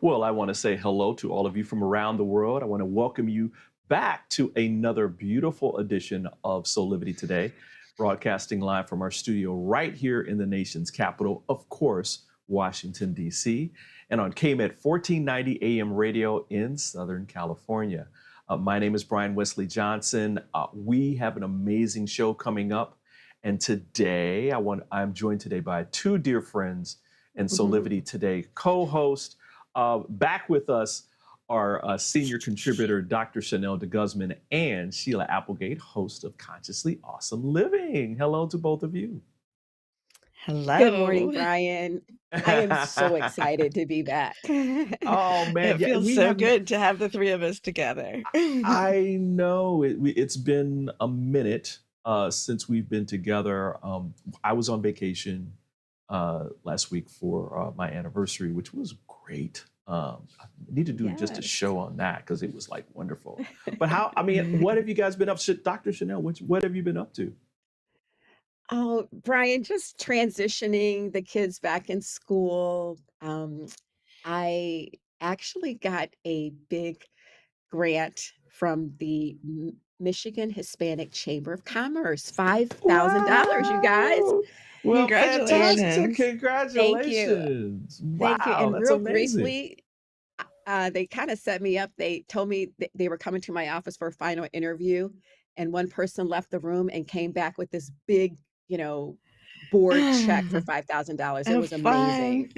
Well, I want to say hello to all of you from around the world. I want to welcome you back to another beautiful edition of Soulivity Today, broadcasting live from our studio right here in the nation's capital, of course, Washington, D.C., and on KMET 1490 AM radio in Southern California. My name is Brian Wesley Johnson. We have an amazing show coming up, and today I'm joined today by two dear friends and Soulivity Today co-host. Back with us are senior contributor Dr. Chanel DeGuzman and Sheila Applegate, host of Consciously Awesome Living. Hello to both of you. Hello. Good morning, Brian. I am so excited to be back. Oh, man. It feels so good to have the three of us together. I know. It's been a minute since we've been together. I was on vacation last week for my anniversary, which was great. I need to do just a show on that because it was like wonderful. But what have you guys been up to? Dr. Chanel, what have you been up to? Oh, Brian, just transitioning the kids back in school. I actually got a big grant from the Michigan Hispanic Chamber of Commerce, $5,000, you guys. Well, Congratulations. fantastic. Congratulations. Thank you. And That's real amazing. briefly, they kind of set me up. They told me they were coming to my office for a final interview, and one person left the room and came back with this big, board check for $5,000. It was amazing.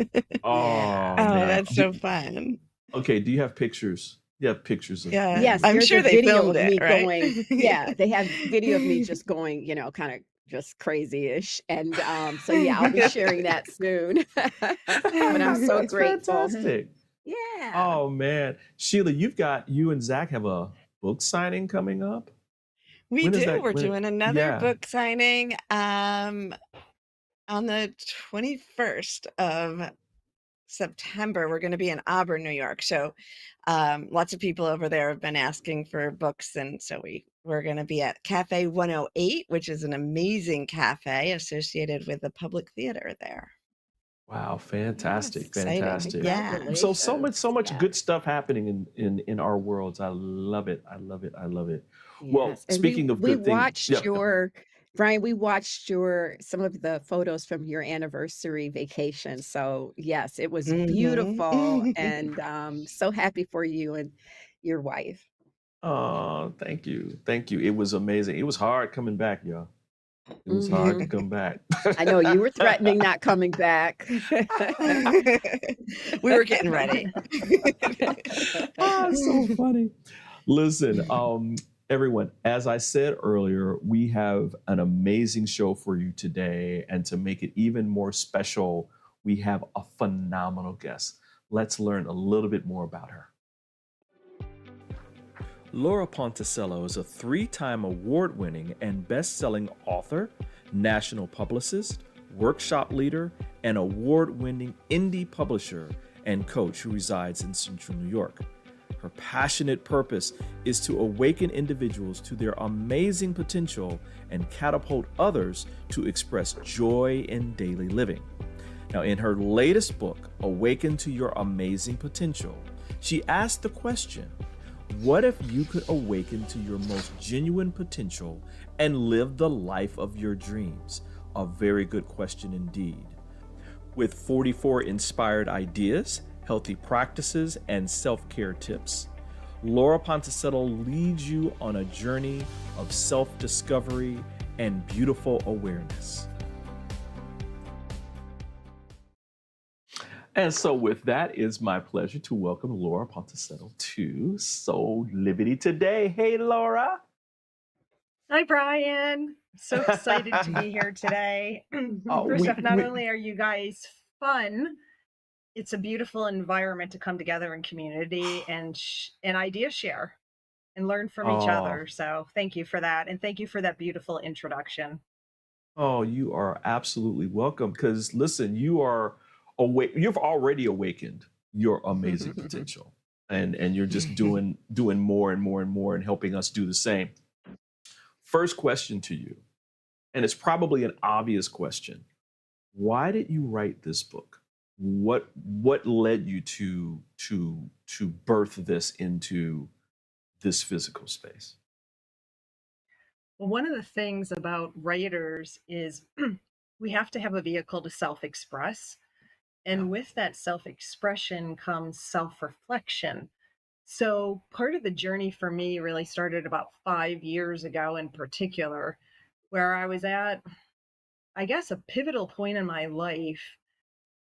Oh, Oh, man. that's so fun. Okay, do you have pictures? You have pictures of Yes, I'm there's sure a they video filmed of me it, right? going. Yeah, they have video of me just going, kind of just crazy-ish. And so yeah, I'll be sharing that soon. But I'm so That's grateful. fantastic. Yeah. Oh, man. Sheila, you and Zach have a book signing coming up? We When is do. that? We're doing another book signing on the 21st of September. We're going to be in Auburn, New York. So lots of people over there have been asking for books. And so we're going to be at Cafe 108, which is an amazing cafe associated with the Public Theater there. Wow, fantastic, exciting. fantastic. Yeah. So much good stuff happening in our worlds. I love it. I love it. I love it. Well, Yes. And speaking of we good things, watched Brian, we watched some of the photos from your anniversary vacation. So yes, it was beautiful, and so happy for you and your wife. oh, thank you. Thank you. It was amazing. It was hard coming back, y'all. It was hard to come back. I know you were threatening not coming back. We were getting ready. So funny. Listen, everyone, as I said earlier, we have an amazing show for you today. And to make it even more special, we have a phenomenal guest. Let's learn a little bit more about her. Laura Ponticello is a 3-time award-winning and best-selling author, national publicist, workshop leader, and award-winning indie publisher and coach who resides in Central New York. Her passionate purpose is to awaken individuals to their amazing potential and catapult others to express joy in daily living. Now, in her latest book, Awaken to Your Amazing Potential, she asked the question, what if you could awaken to your most genuine potential and live the life of your dreams? A very good question indeed. With 44 inspired ideas, healthy practices, and self-care tips, Laura Ponticello leads you on a journey of self-discovery and beautiful awareness. And so with that, it's my pleasure to welcome Laura Ponticello to Soulivity Today. Hey, Laura. Hi, Brian. So excited to be here today. First off, not only are you guys fun. It's a beautiful environment to come together in community and idea share and learn from each Oh, other. So thank you for that. And thank you for that beautiful introduction. oh, you are absolutely welcome. Because listen, you are awake. You've already awakened your amazing potential, and you're just doing more and more and more, and helping us do the same. First question to you, and it's probably an obvious question. Why did you write this book? What led you to birth this into this physical space? Well, one of the things about writers is we have to have a vehicle to self express. Yeah. And with that self expression comes self reflection. So part of the journey for me really started about 5 years ago in particular, where I was at, I guess, a pivotal point in my life,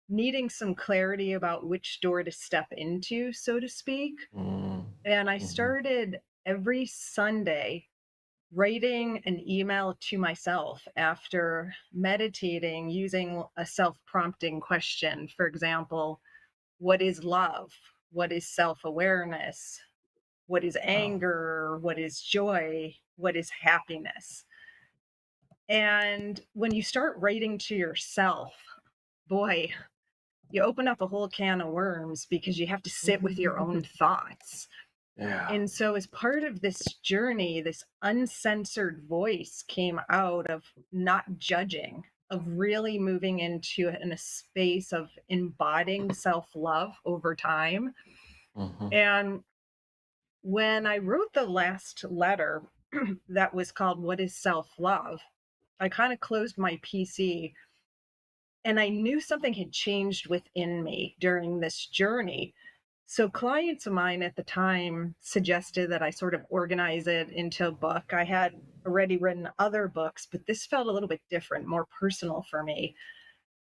needing some clarity about which door to step into, so to speak. Mm, And I mhm. started every Sunday writing an email to myself after meditating using a self prompting question. For example, what is love? What is self awareness? What is Wow. anger? What is joy? What is happiness? And when you start writing to yourself, boy, you open up a whole can of worms because you have to sit with your own thoughts. Yeah. And so, as part of this journey, this uncensored voice came out of not judging, of really moving into in a space of embodying self love over time. Mhm. And when I wrote the last letter that was called What is Self Love, I kind of closed my PC and I knew something had changed within me during this journey. So, clients of mine at the time suggested that I sort of organize it into a book. I had already written other books, but this felt a little bit different, more personal for me.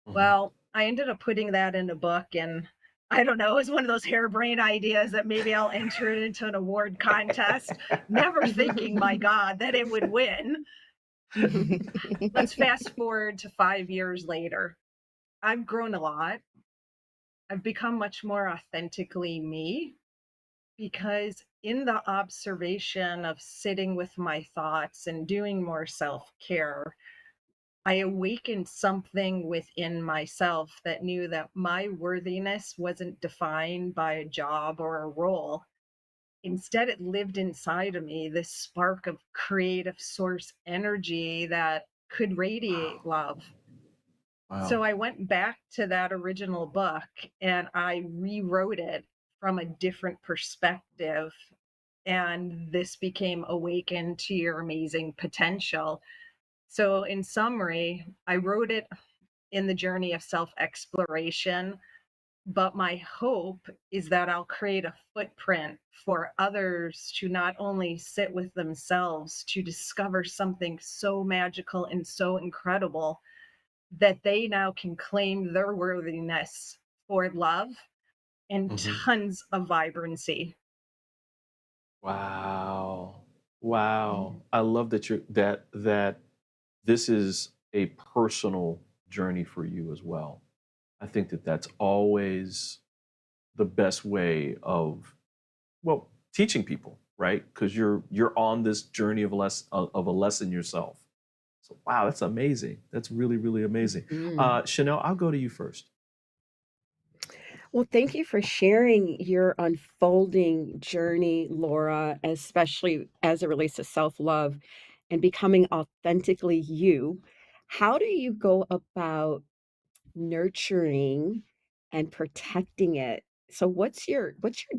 Mhm. Well, I ended up putting that in a book, and I don't know, it was one of those harebrained ideas that maybe I'll enter it into an award contest, never thinking, my God, that it would win. Let's fast forward to 5 years later. I've grown a lot. I've become much more authentically me because in the observation of sitting with my thoughts and doing more self care, I awakened something within myself that knew that my worthiness wasn't defined by a job or a role. Instead, it lived inside of me, this spark of creative source energy that could radiate Wow. love. Wow. So I went back to that original book and I rewrote it from a different perspective. And this became Awaken to Your Amazing Potential. So, in summary, I wrote it in the journey of self exploration, but my hope is that I'll create a footprint for others to not only sit with themselves, to discover something so magical and so incredible that they now can claim their worthiness for love and Mhm. tons of vibrancy. Wow. Wow. I love that that this is a personal journey for you as well. I think that that's always the best way of, well, teaching people, right? Because you're on this journey of a lesson yourself. So wow, that's amazing. That's really, really amazing. Mhm. Chanel, I'll go to you first. Well, thank you for sharing your unfolding journey, Laura, especially as it relates to self love and becoming authentically you. How do you go about nurturing and protecting it? So what's your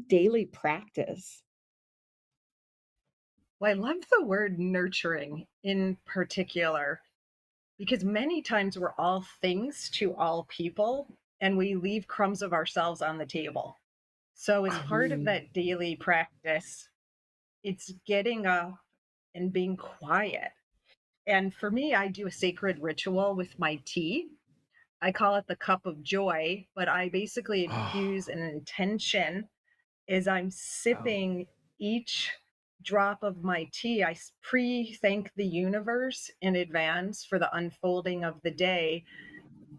daily practice? Well, I love the word nurturing in particular because many times we're all things to all people and we leave crumbs of ourselves on the table. So, as part of Mhm. that daily practice, it's getting up and being quiet. And for me, I do a sacred ritual with my tea. I call it the cup of joy, but I basically Oh, infuse an intention as I'm wow. sipping each drop of my tea. I pre thank the universe in advance for the unfolding of the day.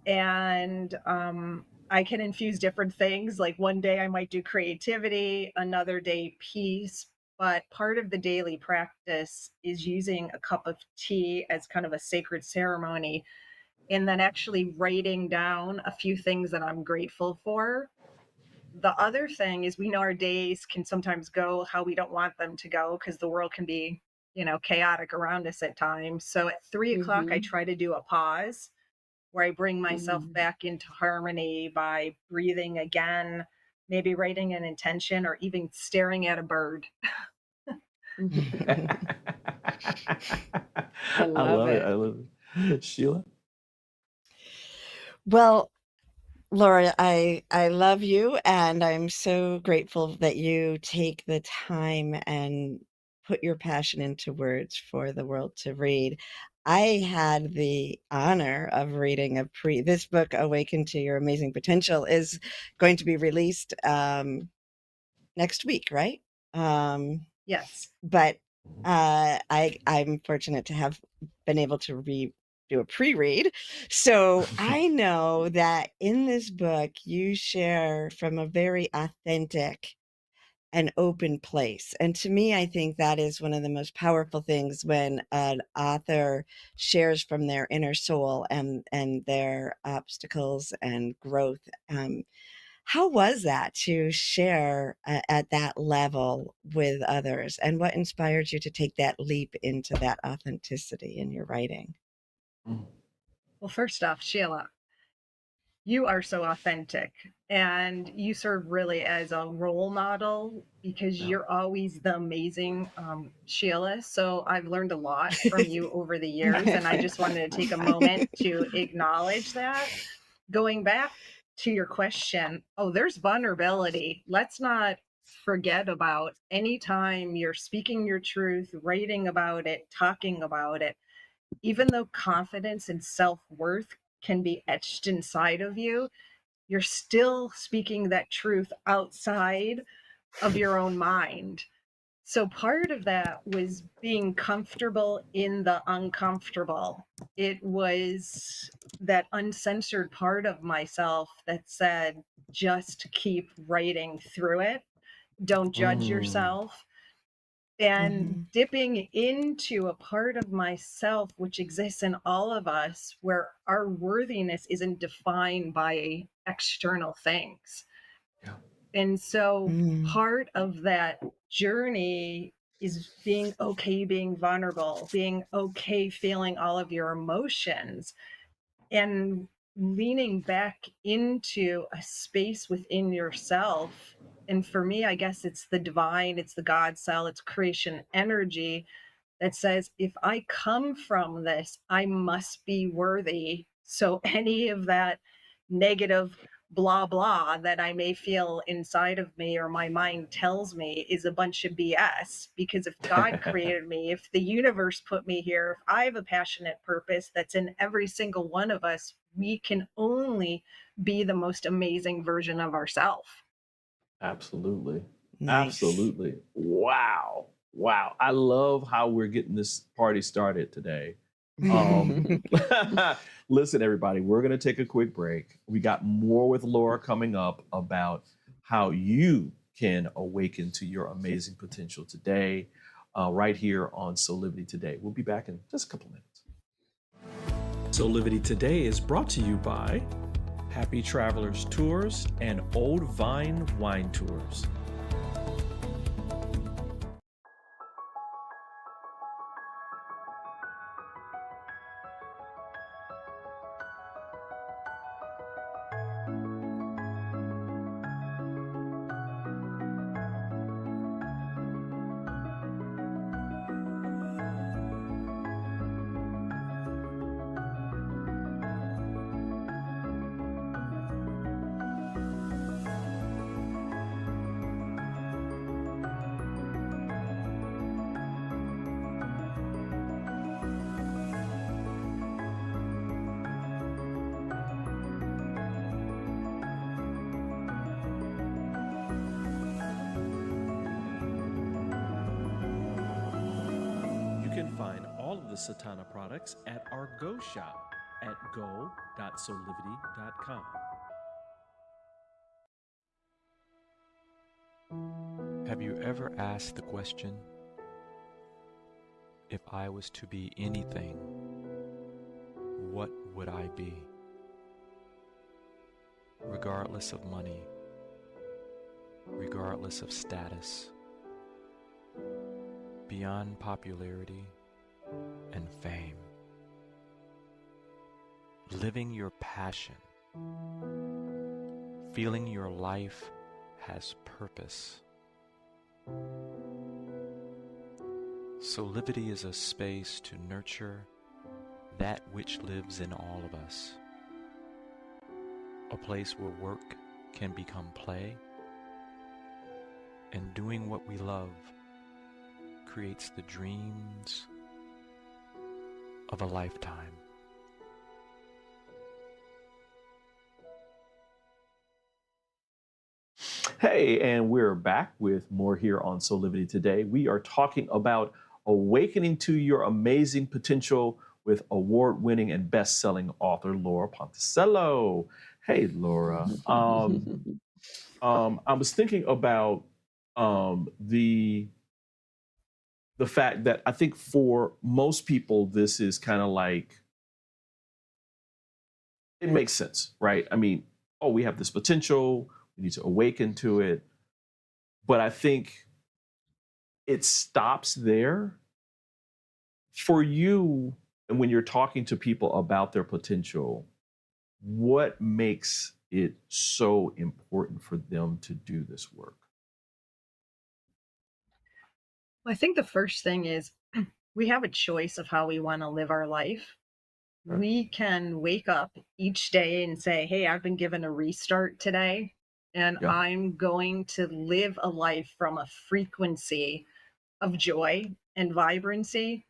And I can infuse different things. Like one day I might do creativity, another day peace. But part of the daily practice is using a cup of tea as kind of a sacred ceremony, and then actually writing down a few things that I'm grateful for. The other thing is, we know our days can sometimes go how we don't want them to go because the world can be, chaotic around us at times. So at 3 o'clock, I Mm-hmm. try to do a pause where I bring myself Mm-hmm. back into harmony by breathing again, maybe writing an intention or even staring at a bird. I I love love it. it. I love it. Sheila? Well, Laura, I love you, and I'm so grateful that you take the time and put your passion into words for the world to read. I had the honor of reading this book, Awaken to Your Amazing Potential, is going to be released next week, right? Yes. But I'm fortunate to have been able to do a pre-read. So I know that in this book you share from a very authentic and open place. And to me, I think that is one of the most powerful things when an author shares from their inner soul and their obstacles and growth. How was that to share at that level with others? And what inspired you to take that leap into that authenticity in your writing? Mm. Well, first off, Sheila, you are so authentic, and you serve really as a role model because Yeah. you're always the amazing Sheila. So I've learned a lot from you over the years, and I just wanted to take a moment to acknowledge that. Going back to your question, oh, there's vulnerability. Let's not forget about anytime you're speaking your truth, writing about it, talking about it, even though confidence and self-worth can be etched inside of you, you're still speaking that truth outside of your own mind. So part of that was being comfortable in the uncomfortable. It was that uncensored part of myself that said, just keep writing through it. Don't judge Mm. yourself. And Mhm. dipping into a part of myself which exists in all of us, where our worthiness isn't defined by external things. Yeah. And so Mm. part of that journey is being okay being vulnerable, being okay feeling all of your emotions, and leaning back into a space within yourself. And for me, I guess it's the divine, it's the God cell, it's creation energy that says, if I come from this, I must be worthy. So any of that negative blah blah that I may feel inside of me or my mind tells me is a bunch of BS. Because if God created me, if the universe put me here, if I have a passionate purpose that's in every single one of us, we can only be the most amazing version of ourselves. Absolutely. Nice. Absolutely. Wow. Wow. I love how we're getting this party started today. Um, listen, everybody, we're going to take a quick break. We got more with Laura coming up about how you can awaken to your amazing potential today, right here on Soulivity Today. We'll be back in just a couple of minutes. Soulivity Today is brought to you by Happy Travelers Tours and Old Vine Wine Tours. You can find all of the Satana products at our Go Shop at go.soulivity.com. Have you ever asked the question, if I was to be anything, what would I be? Regardless of money, regardless of status, beyond popularity and fame, living your passion, feeling your life has purpose. Soulivity is a space to nurture that which lives in all of us. A place where work can become play, and doing what we love creates the dreams of a lifetime. Hey, and we're back with more here on Soulivity Today. We are talking about awakening to your amazing potential with award-winning and best-selling author Laura Ponticello. Hey, Laura. I was thinking about the fact that I think for most people, this is kind of like, it makes sense, right? I mean, oh, we have this potential. We need to awaken to it. But I think it stops there. For you, and when you're talking to people about their potential, what makes it so important for them to do this work? Well, I think the first thing is we have a choice of how we want to live our life. Right. We can wake up each day and say, hey, I've been given a restart today, and Yeah. I'm going to live a life from a frequency of joy and vibrancy,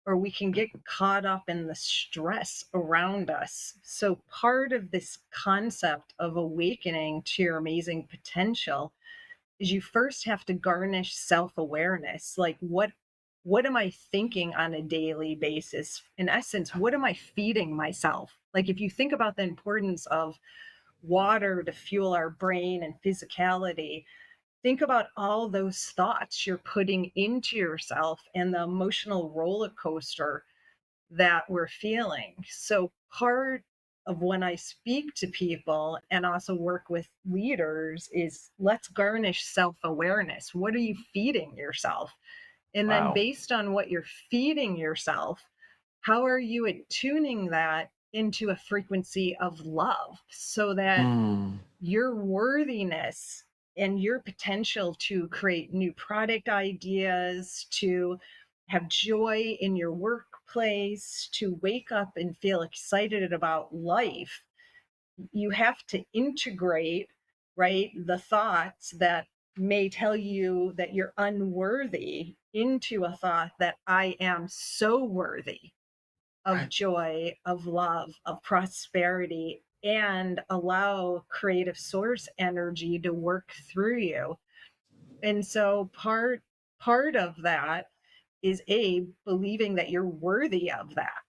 or we can get caught up in the stress around us. So part of this concept of awakening to your amazing potential is you first have to garnish self-awareness. Like, what am I thinking on a daily basis? In essence, what am I feeding myself? Like, if you think about the importance of water to fuel our brain and physicality, think about all those thoughts you're putting into yourself and the emotional roller coaster that we're feeling. So part of when I speak to people and also work with leaders is, let's garnish self-awareness. What are you feeding yourself? And then Wow. based on what you're feeding yourself, how are you attuning that into a frequency of love so that your worthiness and your potential to create new product ideas, to have joy in your workplace, to wake up and feel excited about life, you have to integrate, right, the thoughts that may tell you that you're unworthy into a thought that I am so worthy of joy, of love, of prosperity, and allow creative source energy to work through you. And so part of that is believing that you're worthy of that.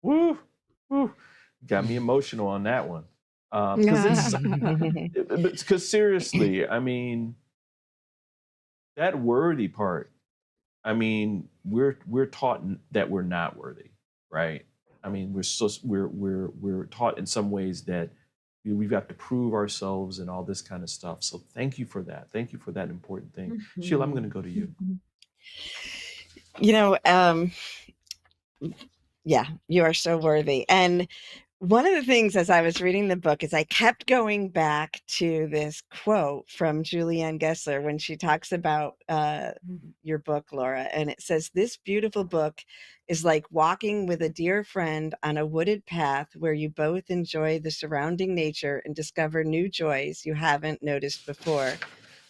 Woo, woo. Got me emotional on that one. Because seriously, I mean, that worthy part, I mean, we're taught that we're not worthy, right? I mean, we're taught in some ways that we've got to prove ourselves and all this kind of stuff. So thank you for that. Thank you for that important thing. Sheila, I'm going to go to you. You know, yeah, you are so worthy. And one of the things as I was reading the book is I kept going back to this quote from Julianne Gessler when she talks about your book, Laura. And it says, this beautiful book is like walking with a dear friend on a wooded path where you both enjoy the surrounding nature and discover new joys you haven't noticed before.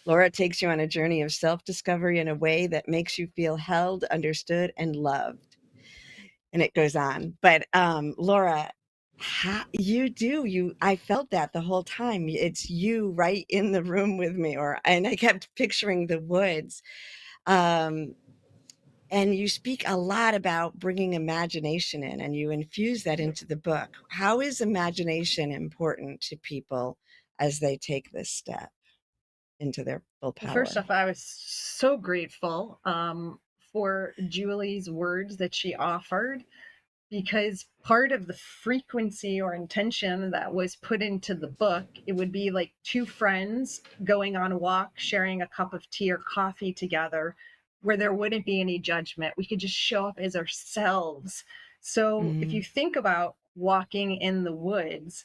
Laura takes you on a journey of self-discovery in a way that makes you feel held, understood, and loved. And it goes on. But Laura, I felt that the whole time. It's you right in the room with me, and I kept picturing the woods. And you speak a lot about bringing imagination in, and you infuse that into the book. How is imagination important to people as they take this step into their full Well, first power? off, I was so grateful for Julie's words that she offered, because part of the frequency or intention that was put into the book, it would be like two friends going on a walk, sharing a cup of tea or coffee together, where there wouldn't be any judgment. We could just show up as ourselves. So if you think about walking in the woods,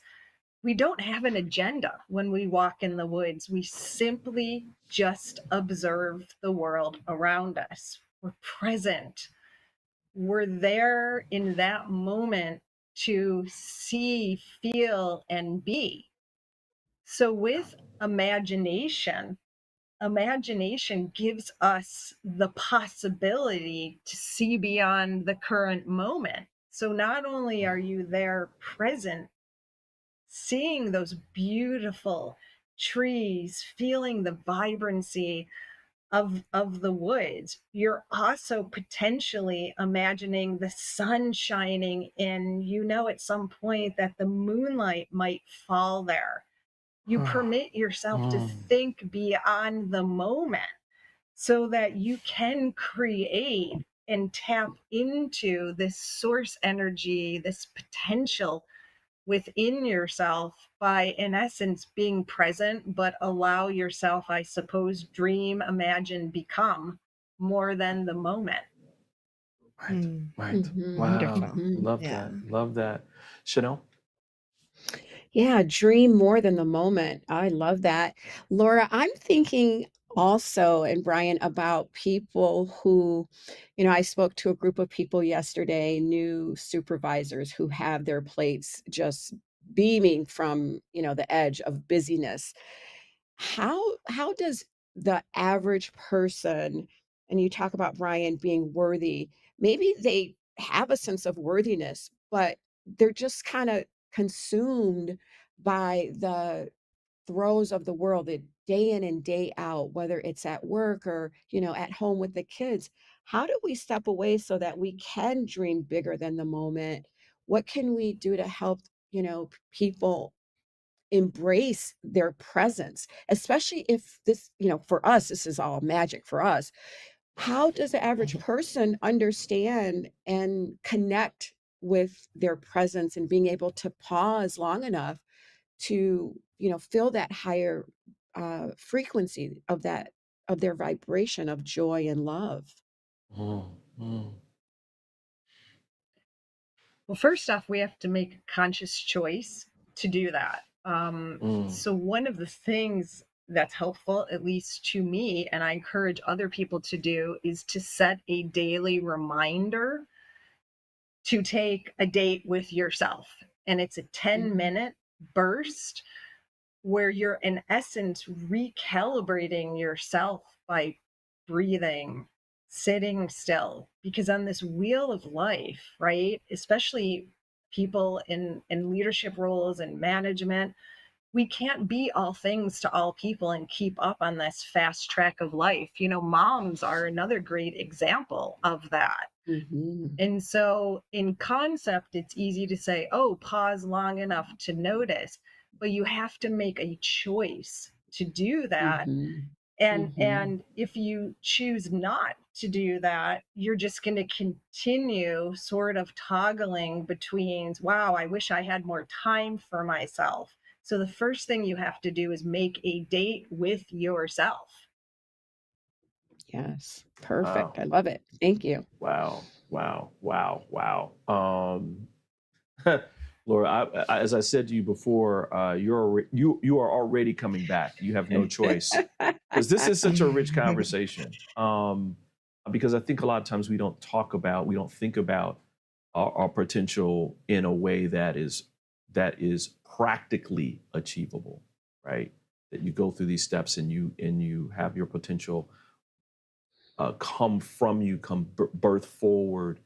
we don't have an agenda when we walk in the woods. We simply just observe the world around us. We're present. We're there in that moment to see, feel, and be. So with imagination, imagination gives us the possibility to see beyond the current moment. So not only are you there present, seeing those beautiful trees, feeling the vibrancy of the woods, you're also potentially imagining the sun shining in, at some point that the moonlight might fall there. You permit yourself to think beyond the moment so that you can create and tap into this source energy, this potential within yourself by, in essence, being present, but allow yourself, I suppose, dream, imagine, become more than the moment. Right. Right. Mhm, Wow. Wonderful. Love Yeah. that. Love that. Chanel? Yeah, dream more than the moment. I love that. Laura, I'm thinking also, and Brian, about people who, I spoke to a group of people yesterday, new supervisors who have their plates just beaming from, the edge of busyness. How does the average person, and you talk about Brian being worthy, maybe they have a sense of worthiness, but they're just kind of consumed by the throes of the world, the day in and day out, whether it's at work or, at home with the kids. How do we step away so that we can dream bigger than the moment? What can we do to help, people embrace their presence, especially if this, for us, this is all magic for us. How does the average person understand and connect with their presence and being able to pause long enough to, feel that higher frequency of their vibration of joy and love? Mm, mm, Well, first off, we have to make a conscious choice to do that. mm. So, one of the things that's helpful, at least to me, and I encourage other people to do, is to set a daily reminder to take a date with yourself. And it's a 10-minute burst where you're, in essence, recalibrating yourself by breathing, sitting still. Because on this wheel of life, right, especially people in leadership roles and management, we can't be all things to all people and keep up on this fast track of life. Moms are another great example of that. Mhm. And so, in concept, it's easy to say, oh, pause long enough to notice, but you have to make a choice to do that. Mhm. And Mhm. if you choose not to do that, you're just going to continue sort of toggling between, wow, I wish I had more time for myself. So the first thing you have to do is make a date with yourself. Yes, Wow. perfect. I love it. Thank you. Wow. Wow. Wow. Wow. Laura, as I said to you before, you are already coming back. You have no choice because this is such a rich conversation. Because I think a lot of times we don't think about our potential in a way that is practically achievable, right? That you go through these steps and you have your potential come from you, birth forward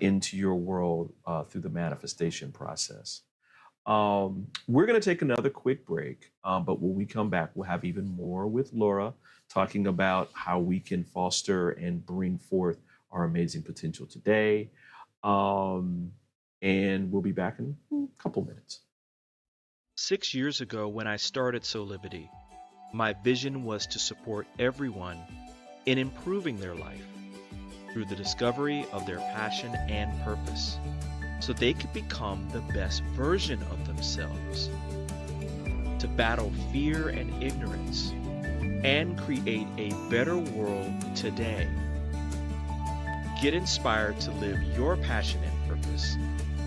into your world through the manifestation process. We're going to take another quick break, but when we come back, we'll have even more with Laura talking about how we can foster and bring forth our amazing potential today. And we'll be back in a couple minutes. 6 years ago, when I started Soulivity, my vision was to support everyone in improving their life through the discovery of their passion and purpose, so they could become the best version of themselves, to battle fear and ignorance, and create a better world today. Get inspired to live your passion and purpose.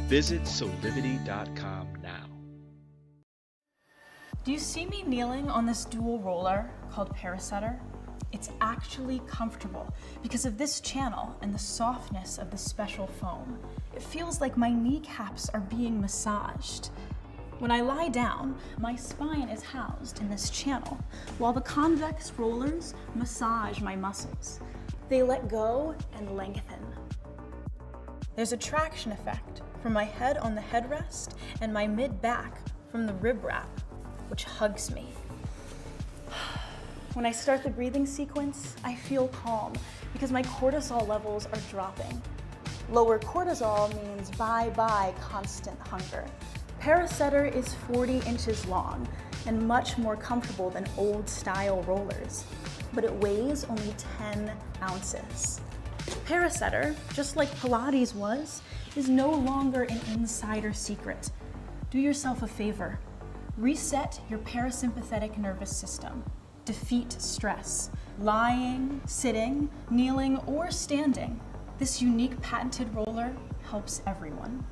Visit Soulivity.com now. Do you see me kneeling on this dual roller called Parasetter? It's actually comfortable because of this channel and the softness of the special foam. It feels like my kneecaps are being massaged. When I lie down, my spine is housed in this channel, while the convex rollers massage my muscles. They let go and lengthen. There's a traction effect from my head on the headrest and my mid-back from the rib wrap, which hugs me. When I start the breathing sequence, I feel calm because my cortisol levels are dropping. Lower cortisol means bye-bye constant hunger. Parasetter is 40 inches long and much more comfortable than old-style rollers, but it weighs only 10 ounces. Parasetter, just like Pilates was, is no longer an insider secret. Do yourself a favor. Reset your parasympathetic nervous system. Defeat stress. Lying, sitting, kneeling, or standing. This unique patented roller helps everyone.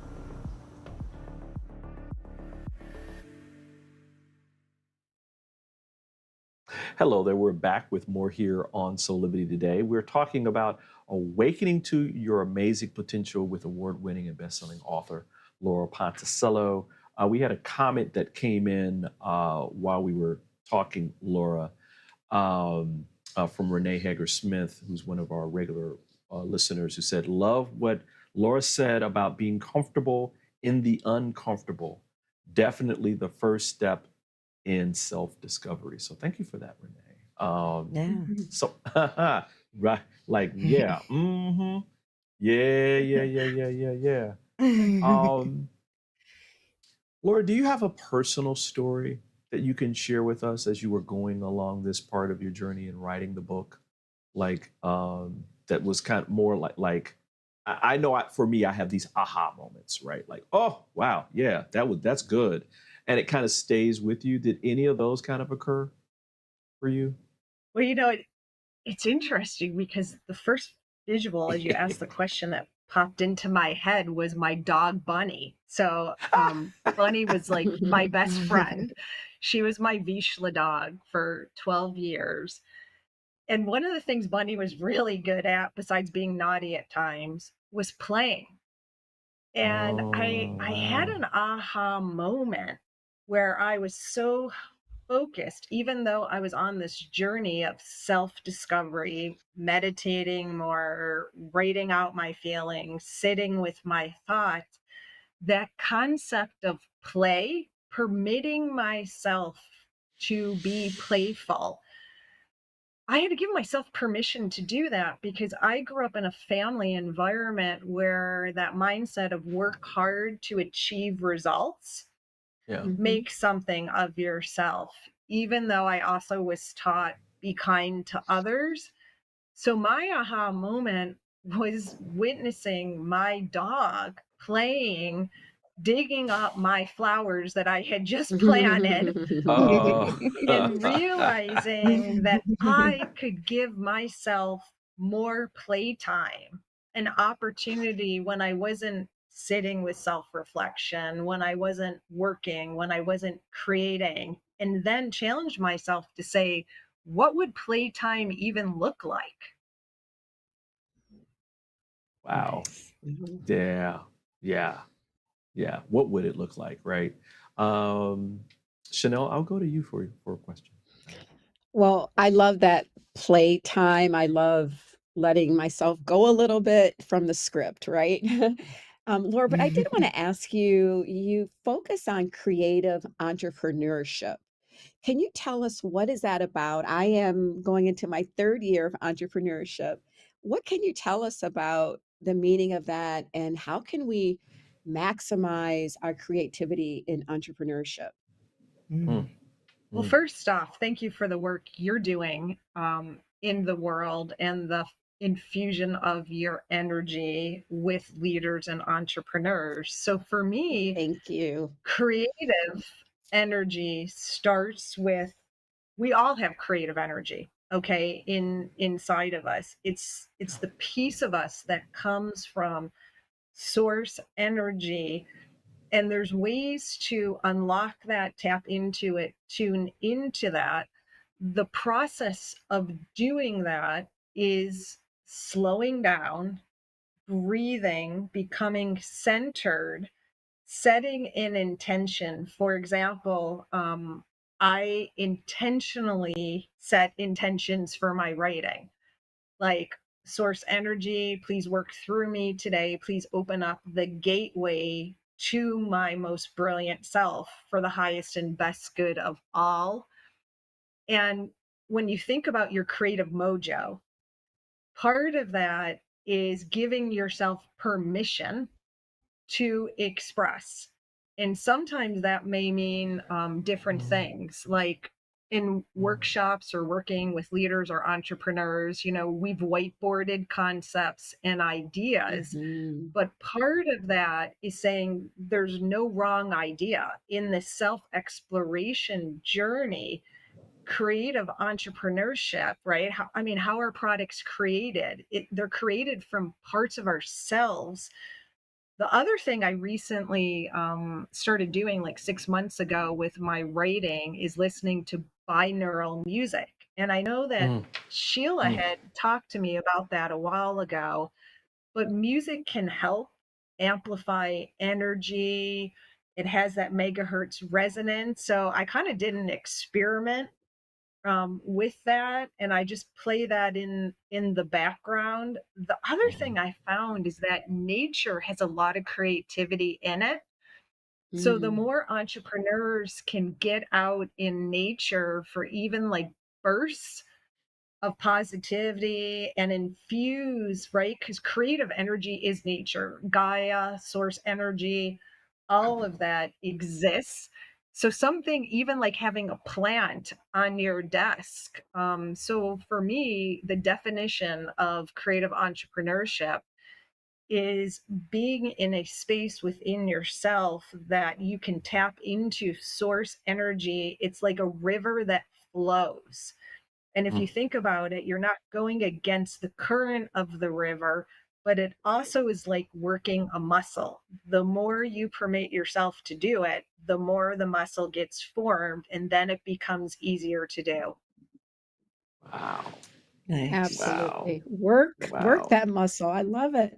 Hello there, we're back with more here on Soulivity Today. We're talking about awakening to your amazing potential with award-winning and best-selling author Laura Ponticello. We had a comment that came in while we were talking, Laura, from Renee Hager-Smith, who's one of our regular listeners, who said, love what Laura said about being comfortable in the uncomfortable. Definitely the first step in self-discovery. So thank you for that, Renee. Yeah. So, right, like, yeah, yeah. Laura, do you have a personal story that you can share with us as you were going along this part of your journey in writing the book? Like, that was kind of more like I know for me, I have these aha moments, right? Like, oh, wow, yeah, that's good. And it kind of stays with you. Did any of those kind of occur for you? Well, it's interesting because the first visual, as you asked the question, that popped into my head was my dog Bunny. So Bunny was like my best friend. She was my Vizsla dog for 12 years. And one of the things Bunny was really good at, besides being naughty at times, was playing. And I had an aha moment where I was so focused, even though I was on this journey of self-discovery, meditating more, writing out my feelings, sitting with my thoughts, that concept of play, permitting myself to be playful. I had to give myself permission to do that because I grew up in a family environment where that mindset of work hard to achieve results, Yeah. make something of yourself, even though I also was taught be kind to others. So my aha moment was witnessing my dog playing, digging up my flowers that I had just planted, and realizing that I could give myself more playtime, an opportunity when I wasn't sitting with self-reflection, when I wasn't working, when I wasn't creating, and then challenge myself to say, what would playtime even look like? Wow. Nice. Yeah. What would it look like, right? Chanel, I'll go to you for a question. Well, I love that playtime. I love letting myself go a little bit from the script, right? Laura, but I did want to ask you, you focus on creative entrepreneurship. Can you tell us what is that about? I am going into my third year of entrepreneurship. What can you tell us about the meaning of that, and how can we maximize our creativity in entrepreneurship? Mm, Well, mm. first off, thank you for the work you're doing in the world and the infusion of your energy with leaders and entrepreneurs. So for me, Thank you. creative energy starts with, we all have creative energy, okay, inside of us. It's the piece of us that comes from source energy, and there's ways to unlock that, tap into it, tune into that. The process of doing that is slowing down, breathing, becoming centered, setting an intention. For example, I intentionally set intentions for my writing, like, source energy, please work through me today. Please open up the gateway to my most brilliant self for the highest and best good of all. And when you think about your creative mojo, part of that is giving yourself permission to express. And sometimes that may mean different things, like in workshops or working with leaders or entrepreneurs, we've whiteboarded concepts and ideas. Mhm. But part of that is saying there's no wrong idea in the self-exploration journey. Creative entrepreneurship, right? How are products created? They're created from parts of ourselves. The other thing I recently started doing like 6 months ago with my writing is listening to binaural music. And I know that Mm, Sheila mm. had talked to me about that a while ago, but music can help amplify energy. It has that megahertz resonance. So I kind of did an experiment with that, and I just play that in the background. The other thing I found is that nature has a lot of creativity in it. So the Mm. more entrepreneurs can get out in nature for even like bursts of positivity and infuse, right? Because creative energy is nature, Gaia, source energy, all of that exists. So something even like having a plant on your desk. So for me, the definition of creative entrepreneurship is being in a space within yourself that you can tap into source energy. It's like a river that flows. And if you Mm. think about it, you're not going against the current of the river, but it also is like working a muscle. The more you permit yourself to do it, the more the muscle gets formed, and then it becomes easier to do. Wow. Nice. Wow. Absolutely. Work Wow. that muscle. I love it.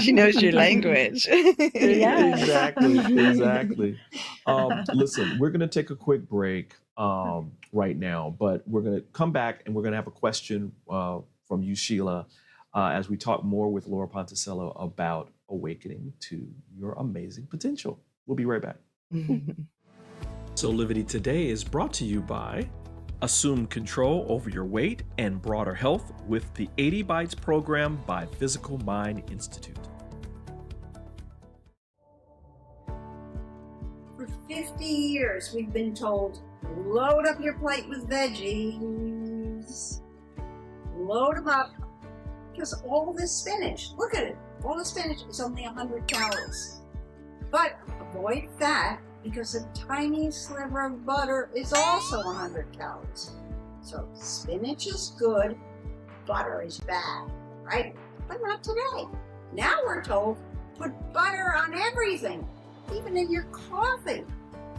She knows your language. Yes. Exactly, exactly. Listen, we're going to take a quick break right now, but we're going to come back and we're going to have a question from you, Sheila, as we talk more with Laura Ponticello about awakening to your amazing potential. We'll be right back. Soulivity Today is brought to you by Assume control over your weight and broader health with the 80 Bites program by Physical Mind Institute. For 50 years, we've been told, load up your plate with veggies. Load them up. Because all this spinach, look at it, all the spinach is only 100 calories. But avoid fat, because a tiny sliver of butter is also 100 calories. So spinach is good, butter is bad, right? But not today. Now we're told, put butter on everything, even in your coffee.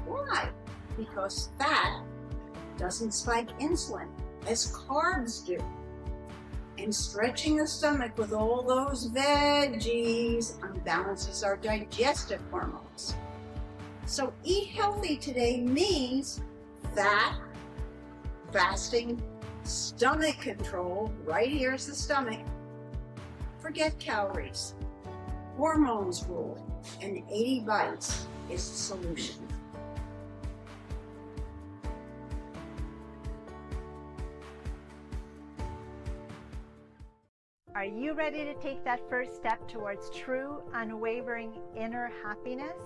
Why? Because fat doesn't spike insulin, as carbs do. And stretching the stomach with all those veggies unbalances our digestive hormones. So eat healthy today means fat, fasting, stomach control, right here's the stomach. Forget calories. Hormones rule, and 80 Bites is the solution. Are you ready to take that first step towards true, unwavering inner happiness?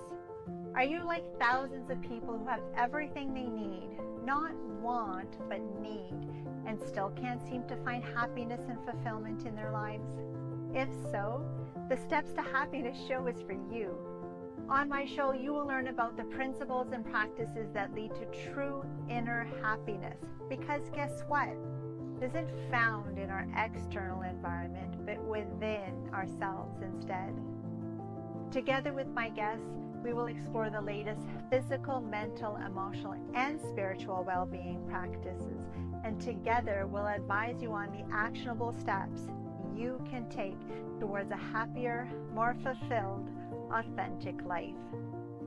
Are you like thousands of people who have everything they need, not want, but need, and still can't seem to find happiness and fulfillment in their lives? If so, the Steps to Happiness show is for you. On my show, you will learn about the principles and practices that lead to true inner happiness. Because guess what? It isn't found in our external environment, but within ourselves instead. Together with my guests, we will explore the latest physical, mental, emotional, and spiritual well-being practices. And together, we'll advise you on the actionable steps you can take towards a happier, more fulfilled, authentic life.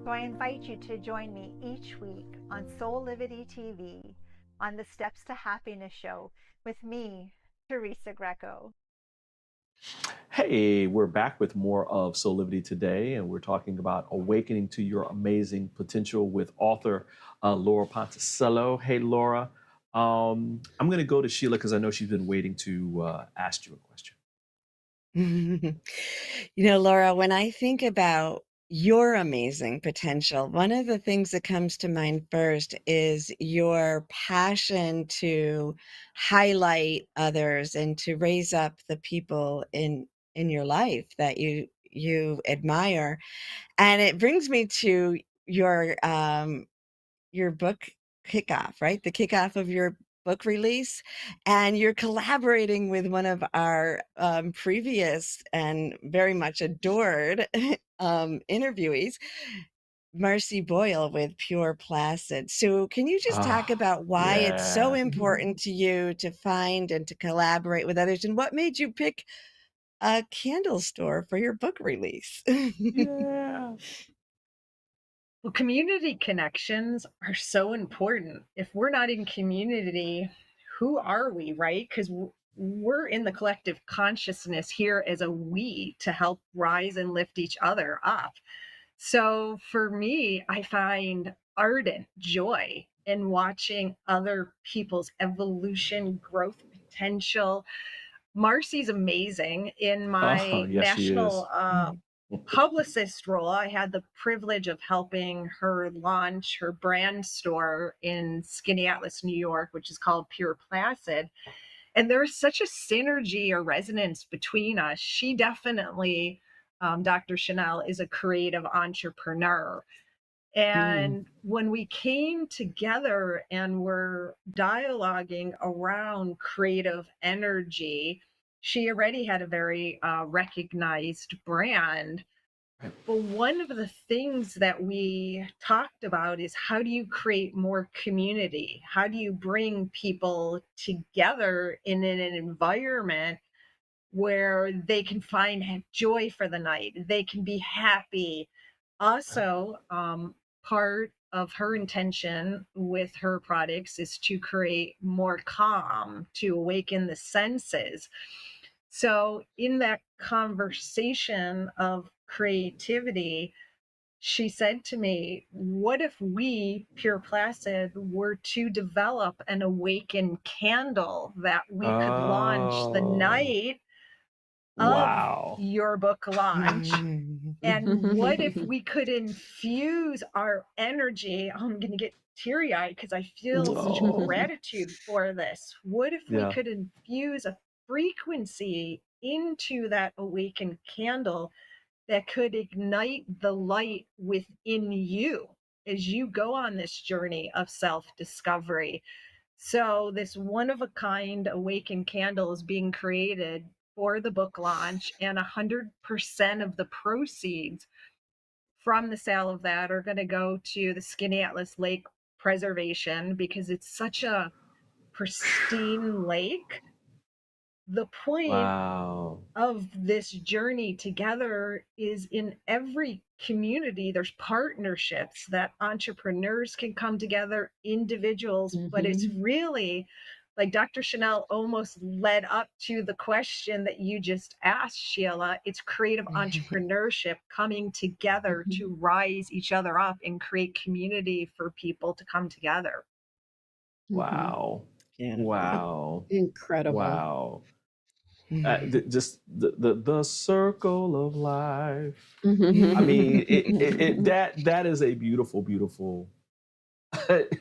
So I invite you to join me each week on Soulivity TV on the Steps to Happiness show with me, Teresa Greco. Hey, we're back with more of Soulivity Today, and we're talking about awakening to your amazing potential with author Laura Ponticello. Hey, Laura. I'm going to go to Sheila because I know she's been waiting to ask you a question. Laura, when I think about your amazing potential, one of the things that comes to mind first is your passion to highlight others and to raise up the people in your life that you admire. And it brings me to your book kickoff, right? The kickoff of your book release, and you're collaborating with one of our previous and very much adored interviewees, Marcy Boyle with Pure Placid. So can you just talk about why it's so important to you to find and to collaborate with others, and what made you pick a candle store for your book release? Yeah. Well, community connections are so important. If we're not in community, who are we, right? Because we're in the collective consciousness here as a we to help rise and lift each other up. So for me, I find ardent joy in watching other people's evolution, growth potential. Marcy's amazing. In my Yes, she is. national publicist role, I had the privilege of helping her launch her brand store in Skaneateles, New York, which is called Pure Placid. And there's such a synergy or resonance between us. She definitely, Dr. Chanel, is a creative entrepreneur. And when we came together and were dialoguing around creative energy, she already had a very recognized brand. But one of the things that we talked about is, how do you create more community? How do you bring people together in an environment where they can find joy for the night? They can be happy. Also, part of her intention with her products is to create more calm, to awaken the senses. So in that conversation of creativity, she said to me, what if we, Pure Placid, were to develop an Awaken candle that we could launch the night of your book launch? And what if we could infuse our energy? I'm going to get teary-eyed because I feel such gratitude for this. What if we could infuse a frequency into that Awaken candle that could ignite the light within you as you go on this journey of self-discovery? So this one-of-a-kind Awaken candle is being created for the book launch, and 100% of the proceeds from the sale of that are going to go to the Skaneateles Lake Preservation, because it's such a pristine lake. The point of this journey together is, in every community, there's partnerships that entrepreneurs can come together, individuals, but it's really, like Dr. Chanel almost led up to the question that you just asked, Sheila. It's creative entrepreneurship coming together to rise each other up and create community for people to come together. Wow. Yeah. Wow. Incredible. Wow. Just the circle of life. I Mhm. mean, that is a beautiful, beautiful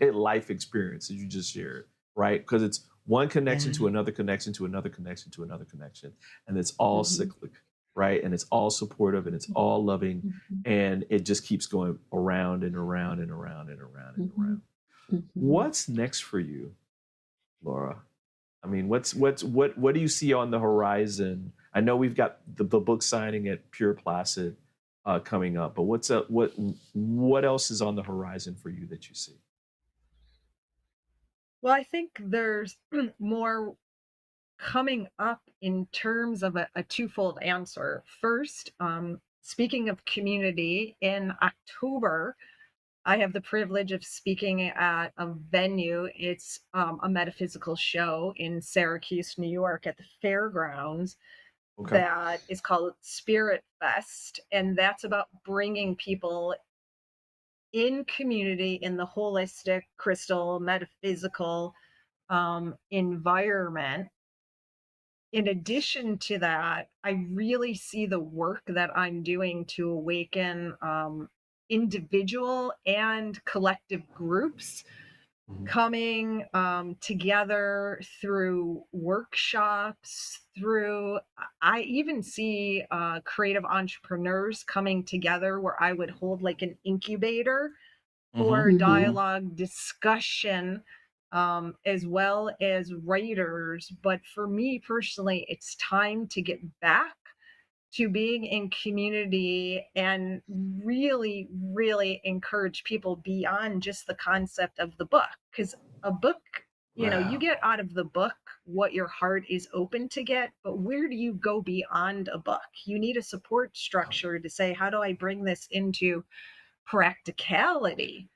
life experience that you just shared, right? Because it's one connection Yeah. to another connection to another connection to another connection, and it's all Mhm. cyclic, right? And it's all supportive and it's all loving, Mhm. and it just keeps going around and around and around and around and Mhm. around. Mhm. What's next for you, Laura? I mean, what do you see on the horizon? I know we've got the book signing at Pure Placid coming up, but what else is on the horizon for you that you see? Well, I think there's more coming up in terms of a twofold answer. First, speaking of community, in October, I have the privilege of speaking at a venue. It's a metaphysical show in Syracuse, New York, at the fairgrounds Okay. that is called Spirit Fest. And that's about bringing people in community in the holistic, crystal, metaphysical environment. In addition to that, I really see the work that I'm doing to awaken individual and collective groups Mhm. coming together through workshops, through, I even see creative entrepreneurs coming together where I would hold like an incubator Mhm. for Mhm. dialogue discussion, as well as writers. But for me personally, it's time to get back to being in community and really, really encourage people beyond just the concept of the book. Because a book, you Wow. get out of the book what your heart is open to get, but where do you go beyond a book? You need a support structure to say, how do I bring this into practicality?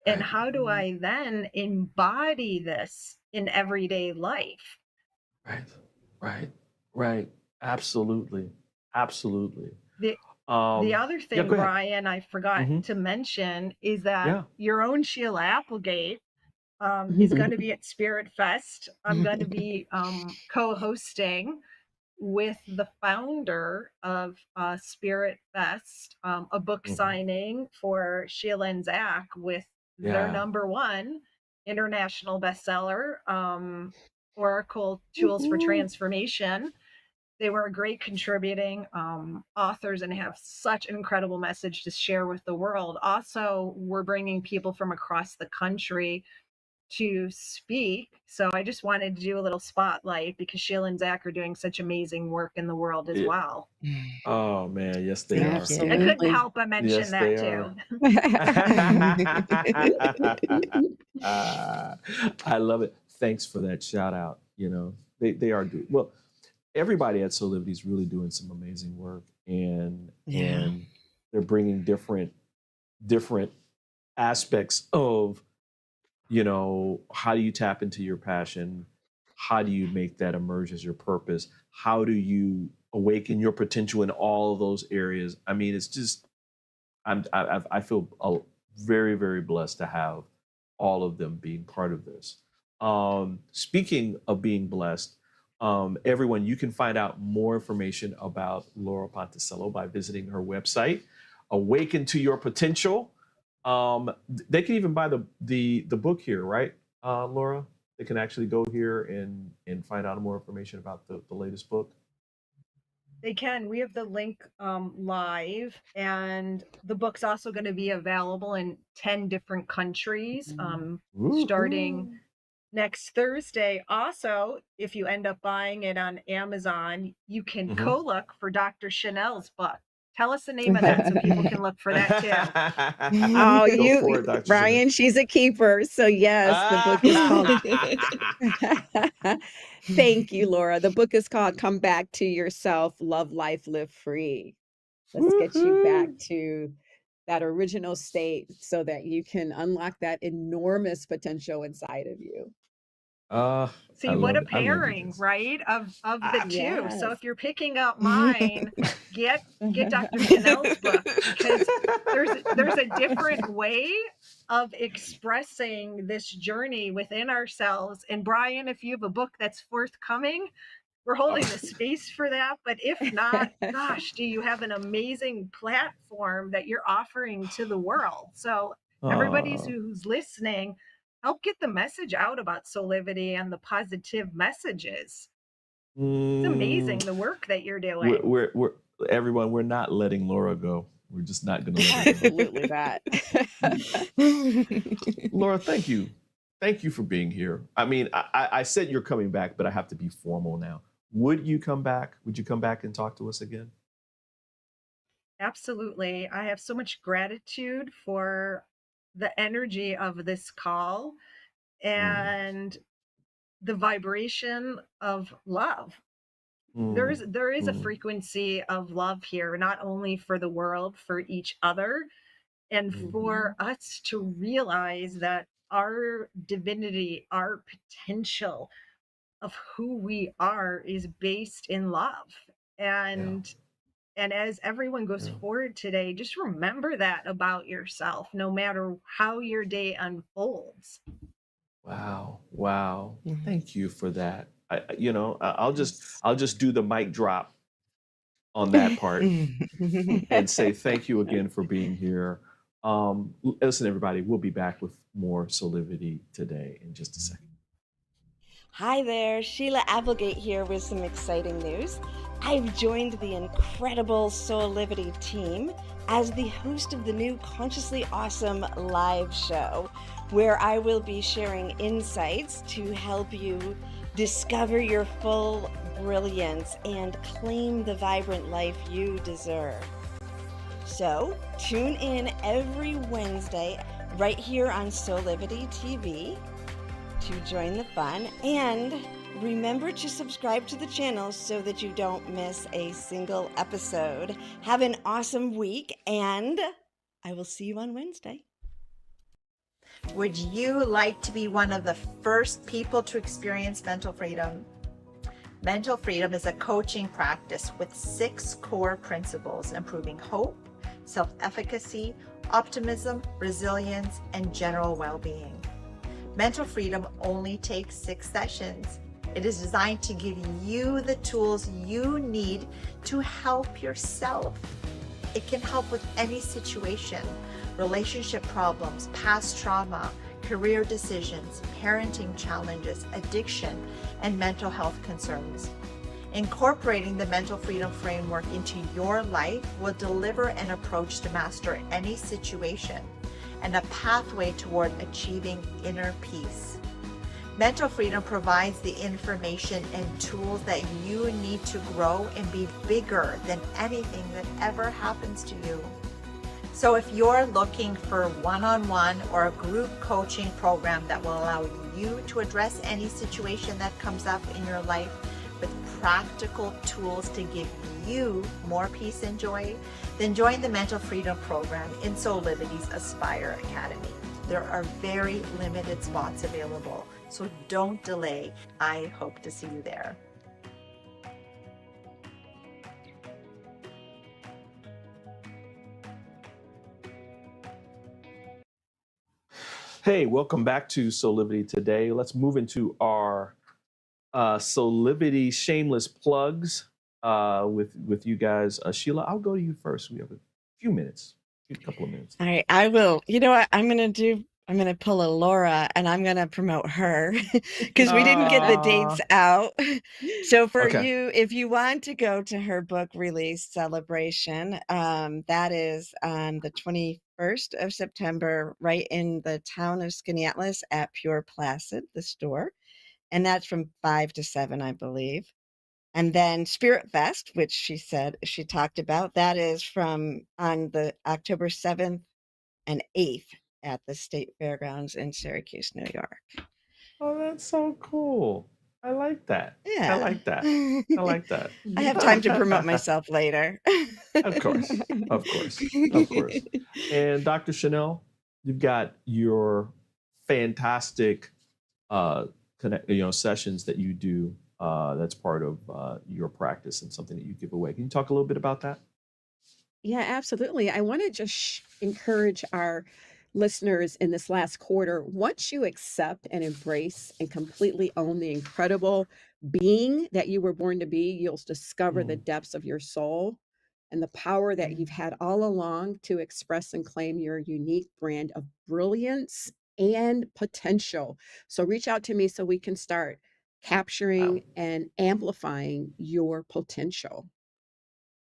And Right. how do I then embody this in everyday life? Right. Right. Right. Absolutely. Absolutely. The the other Yeah, thing, go ahead. Brian, I forgot Hmm. to mention is that Yeah. your own Sheila Applegate is going to Mhm. be at Spirit Fest. I'm going to be co-hosting with the founder of Spirit Fest, a book Hmm. signing for Sheila and Zach with their Yeah. #1 international bestseller, Oracle Tools for Woohoo. Transformation. They were great contributing authors and have such an incredible message to share with the world. Also, we're bringing people from across the country to speak. So I just wanted to do a little spotlight because Sheila and Zach are doing such amazing work in the world as Yeah. well. Oh man, yes they Thank are. I you. couldn't Absolutely. help but mention Yes that they too. are. I love it. Thanks for that shout out. They are doing well. Everybody at Soulivity is really doing some amazing work, and Yeah. they're bringing different aspects of how do you tap into your passion, how do you make that emerge as your purpose, how do you awaken your potential in all of those areas. I mean, it's just I feel very, very blessed to have all of them being part of this. Speaking of being blessed, everyone, you can find out more information about Laura Ponticello by visiting her website, Awaken to Your Potential. They can even buy the book here, right, Laura? They can actually go here and find out more information about the latest book. They can. We have the link live, and the book's also going to be available in 10 different countries starting Woohoo! next Thursday. Also, if you end up buying it on Amazon, you can Mhm. co-look for Dr. Chanel's book. Tell us the name of that so people can look for that too. Oh, Go you, for it, Dr. Chanel. Brian, she's a keeper. So yes, the book is called Thank you, Laura. The book is called Come Back to Yourself, Love Life, Live Free. Let's get you back Woohoo! to that original state so that you can unlock that enormous potential inside of you. I See, what love a it. I love you pairing, guys. right? Of the Ah, two. So Yes. if you're picking up mine, get Dr. Chanel's book because there's a different way of expressing this journey within ourselves. And Brian, if you have a book that's forthcoming, we're holding the space for that. But if not, gosh, do you have an amazing platform that you're offering to the world? So everybody Uh, who's listening, help get the message out about Soulivity and the positive messages. It's amazing mm, the work that you're we're, doing. we're, we're, everyone, we're not letting Laura go. We're just not going to let her go. Absolutely that. Laura, thank you. Thank you for being here. I mean, I said you're coming back, but I have to be formal now. Would you come back? Would you come back and talk to us again? Absolutely. I have so much gratitude for the energy of this call Mm, and the vibration of love. There mm, is a mm, frequency of love here, not only for the world, for each other, and mm. for us to realize that our divinity, our potential of who we are is based in love. Yeah, And as everyone goes yeah. forward today, just remember that about yourself, no matter how your day unfolds. Wow, wow. Mhm. Thank you for that. Yes. I'll just do the mic drop on that part and say thank you again for being here. Listen, everybody, we'll be back with more Soulivity today in just a second. Hi there, Sheila Applegate here with some exciting news. I've joined the incredible Soulivity team as the host of the new Consciously Awesome live show, where I will be sharing insights to help you discover your full brilliance and claim the vibrant life you deserve. So tune in every Wednesday right here on Soulivity TV to join the fun, and remember to subscribe to the channel so that you don't miss a single episode. Have an awesome week, and I will see you on Wednesday. Would you like to be one of the first people to experience mental freedom? Mental freedom is a coaching practice with 6 core principles: improving hope, self-efficacy, optimism, resilience, and general well-being. Mental freedom only takes 6 sessions. It is designed to give you the tools you need to help yourself. It can help with any situation: relationship problems, past trauma, career decisions, parenting challenges, addiction, and mental health concerns. Incorporating the mental freedom framework into your life will deliver an approach to master any situation and a pathway toward achieving inner peace. Mental freedom provides the information and tools that you need to grow and be bigger than anything that ever happens to you. So if you're looking for one-on-one or a group coaching program that will allow you to address any situation that comes up in your life with practical tools to give you more peace and joy, then join the Mental Freedom Program in Soulivity's Aspire Academy. There are very limited spots available, so don't delay. I hope to see you there. Hey, welcome back to Soulivity Today. Let's move into our Soulivity shameless plugs with you guys. Sheila, I'll go to you first. We have a few minutes, a couple of minutes. All right, I will. You know what I'm going to do? I'm going to pull a Laura, and I'm going to promote her because we didn't get the dates out. So for Okay. you, if you want to go to her book release celebration, that is on the 21st of September, right in the town of Skaneateles at Pure Placid, the store. And that's from 5 to 7, I believe. And then Spirit Fest, which she talked about, that is from on the October 7th and 8th at the State Fairgrounds in Syracuse, New York. Oh, that's so cool. I like that. Yeah. I like that. I like that. I have time to promote myself later. Of course. Of course. Of course. And Dr. Chanel, you've got your fantastic sessions that you do that's part of your practice and something that you give away. Can you talk a little bit about that? Yeah, absolutely. I want to just encourage our listeners in this last quarter, once you accept and embrace and completely own the incredible being that you were born to be, you'll discover the depths of your soul and the power that you've had all along to express and claim your unique brand of brilliance and potential. So reach out to me so we can start capturing and amplifying your potential.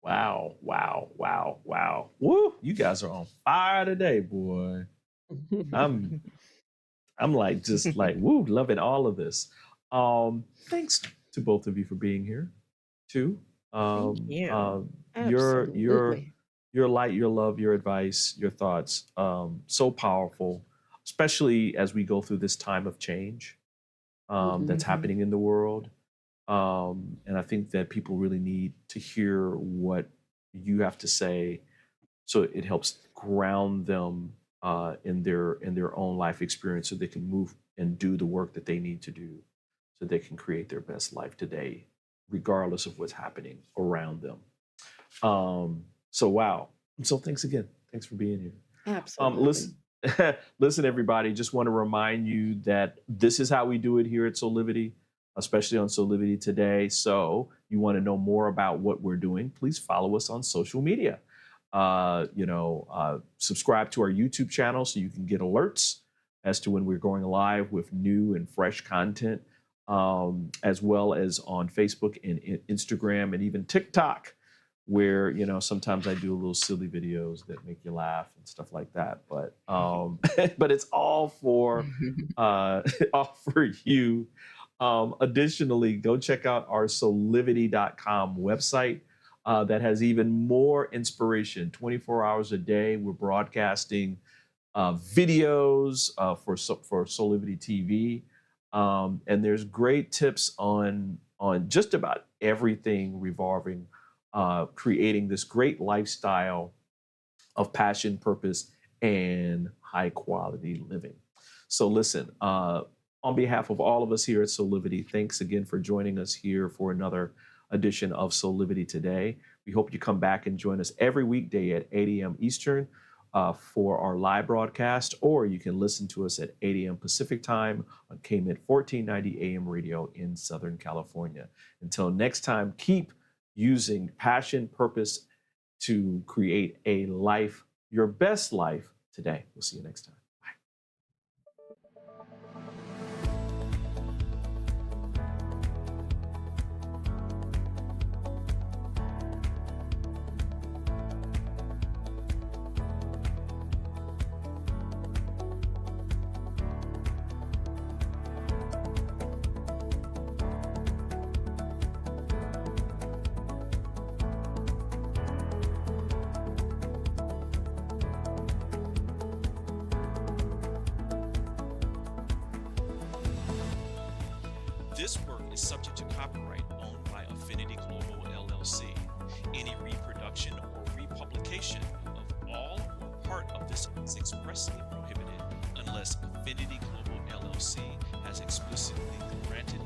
Wow, wow, wow, wow. Woo, you guys are on fire today, boy. I'm like just like woo, loving all of this. Thanks to both of you for being here too. Thank you. Your light, your love, your advice, your thoughts, so powerful, especially as we go through this time of change that's happening in the world. And I think that people really need to hear what you have to say, so it helps ground them in their own life experience, so they can move and do the work that they need to do, so they can create their best life today, regardless of what's happening around them. So wow. So thanks again. Thanks for being here. Absolutely. Listen, everybody, just want to remind you that this is how we do it here at Soulivity, especially on Soulivity Today. So you want to know more about what we're doing, please follow us on social media. Subscribe to our YouTube channel so you can get alerts as to when we're going live with new and fresh content, as well as on Facebook and Instagram and even TikTok, where, sometimes I do little silly videos that make you laugh and stuff like that. But but it's all for you. Additionally, go check out our soulivity.com website that has even more inspiration. 24 hours a day, we're broadcasting videos for Soulivity TV. And there's great tips on just about everything revolving creating this great lifestyle of passion, purpose, and high quality living. So listen, on behalf of all of us here at Soulivity, thanks again for joining us here for another edition of Soulivity Today. We hope you come back and join us every weekday at 8 a.m. Eastern for our live broadcast, or you can listen to us at 8 a.m. Pacific time on KMET 1490 AM radio in Southern California. Until next time, keep using passion, purpose to create a life, your best life today. We'll see you next time. This work is subject to copyright owned by Affinity Global LLC. Any reproduction or republication of all or part of this is expressly prohibited unless Affinity Global LLC has explicitly granted